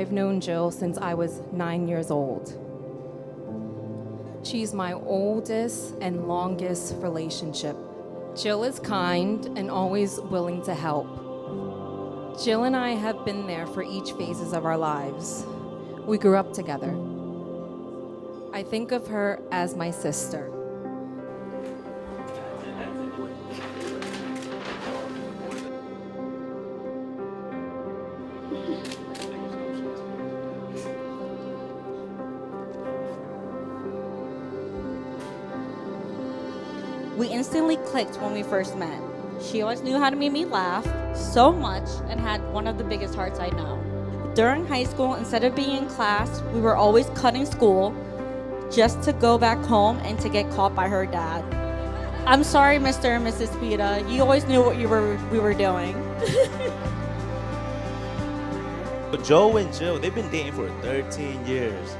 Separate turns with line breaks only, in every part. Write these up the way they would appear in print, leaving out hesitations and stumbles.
I've known Jill since I was 9 years old. She's my oldest and longest relationship. Jill is kind and always willing to help. Jill and I have been there for each phases of our lives. We grew up together. I think of her as my sister.
We instantly clicked when we first met. She always knew how to make me laugh so much and had one of the biggest hearts I know. During high school, instead of being in class, we were always cutting school just to go back home and to get caught by her dad. I'm sorry, Mr. and Mrs. Pita. You always knew what we were doing.
Joe and Jill, they've been dating for 13 years,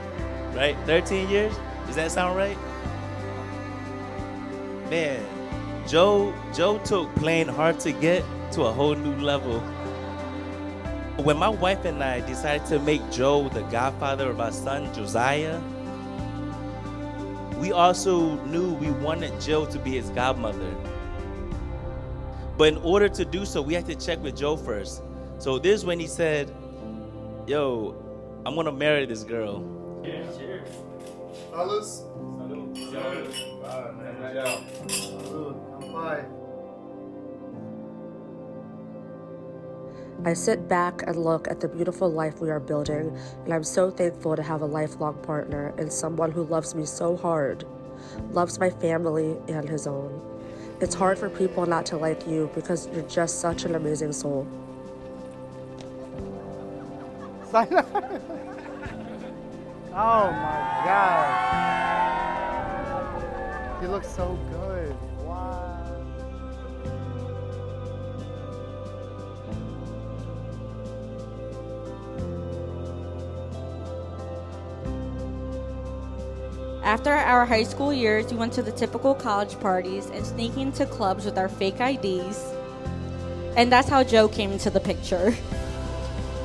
right? 13 years? Does that sound right? Man, Joe took playing hard to get to a whole new level. When my wife and I decided to make Joe the godfather of our son, Josiah, we also knew we wanted Jill to be his godmother. But in order to do so, we had to check with Joe first. So this is when he said, yo, I'm gonna marry this girl.
Cheers. Cheers.
Fellas.
Salud. Salud. Wow, man. Good job.
Salud. Bye.
I sit back and look at the beautiful life we are building, and I'm so thankful to have a lifelong partner and someone who loves me so hard, loves my family and his own. It's hard for people not to like you because you're just such an amazing soul.
Oh my God. You look so good. Wow.
After our high school years, we went to the typical college parties and sneaking into clubs with our fake IDs. And that's how Joe came into the picture.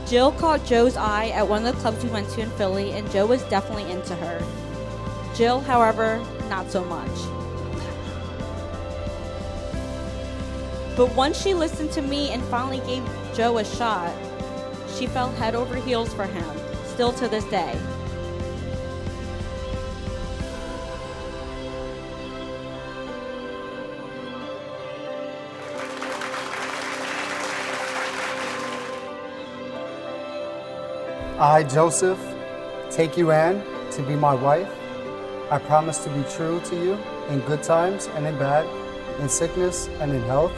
Jill caught Joe's eye at one of the clubs we went to in Philly, and Joe was definitely into her. Jill, however, not so much. But once she listened to me and finally gave Joe a shot, she fell head over heels for him, still to this day.
I, Joseph, take you, Anne, to be my wife. I promise to be true to you in good times and in bad, in sickness and in health.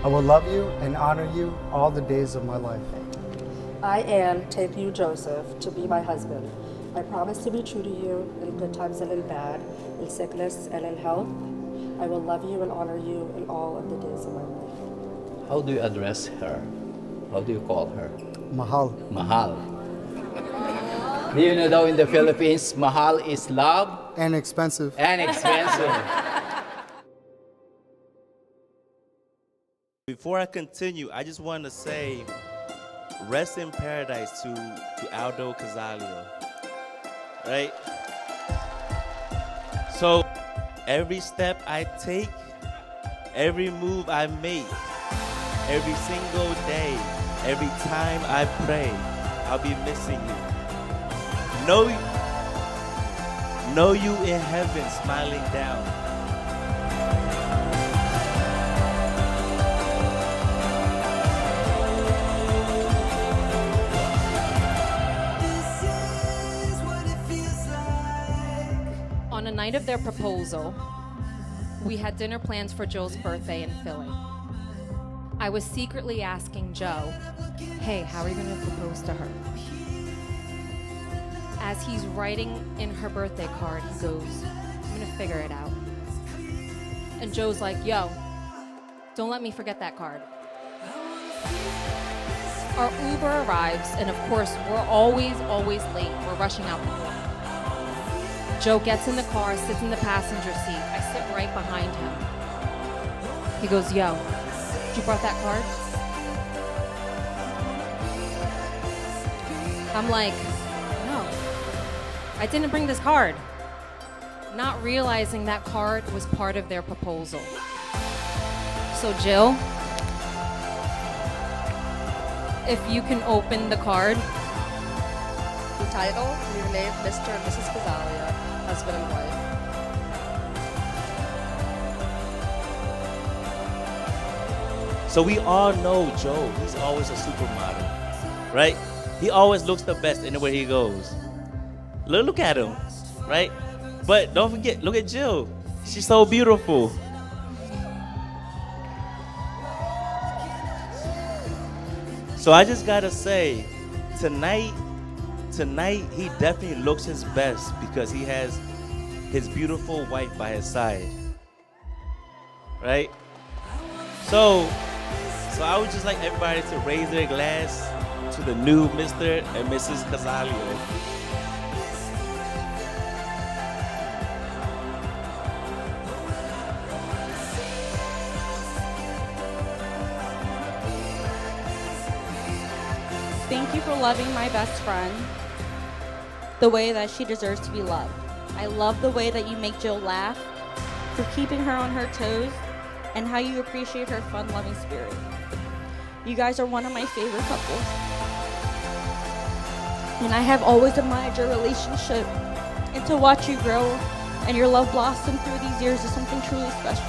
I will love you and honor you all the days of my life.
I, Anne, take you, Joseph, to be my husband. I promise to be true to you in good times and in bad, in sickness and in health. I will love you and honor you in all of the days of my life.
How do you address her? How do you call her?
Mahal.
Mahal. Do you know though in the Philippines, mahal is love
And expensive.
and expensive.
Before I continue, I just want to say, rest in paradise to Aldo Casalio, right? So every step I take, every move I make, every single day, every time I pray, I'll be missing you. Know you in heaven smiling down.
On a night of their proposal, we had dinner plans for Joe's birthday in Philly. I was secretly asking Joe, hey, how are you going to propose to her? As he's writing in her birthday card, he goes, I'm going to figure it out. And Joe's like, yo, don't let me forget that card. Our Uber arrives, and of course, we're always late. We're rushing out the door. Joe gets in the car, sits in the passenger seat. I sit right behind him. He goes, yo, you brought that card? I'm like, no, I didn't bring this card. Not realizing that card was part of their proposal. So Jill, if you can open the card.
The title, your name, Mr. and Mrs. Cazalia, husband and wife.
So we all know Joe, he's always a supermodel, right? He always looks the best anywhere he goes. Look at him, right? But don't forget, look at Jill. She's so beautiful. So I just gotta say, tonight he definitely looks his best because he has his beautiful wife by his side, right? So I would just like everybody to raise their glass to the new Mr. and Mrs. Cazalia.
Thank you for loving my best friend the way that she deserves to be loved. I love the way that you make Jill laugh, for keeping her on her toes, and how you appreciate her fun-loving spirit. You guys are one of my favorite couples. And I have always admired your relationship, and to watch you grow and your love blossom through these years is something truly special.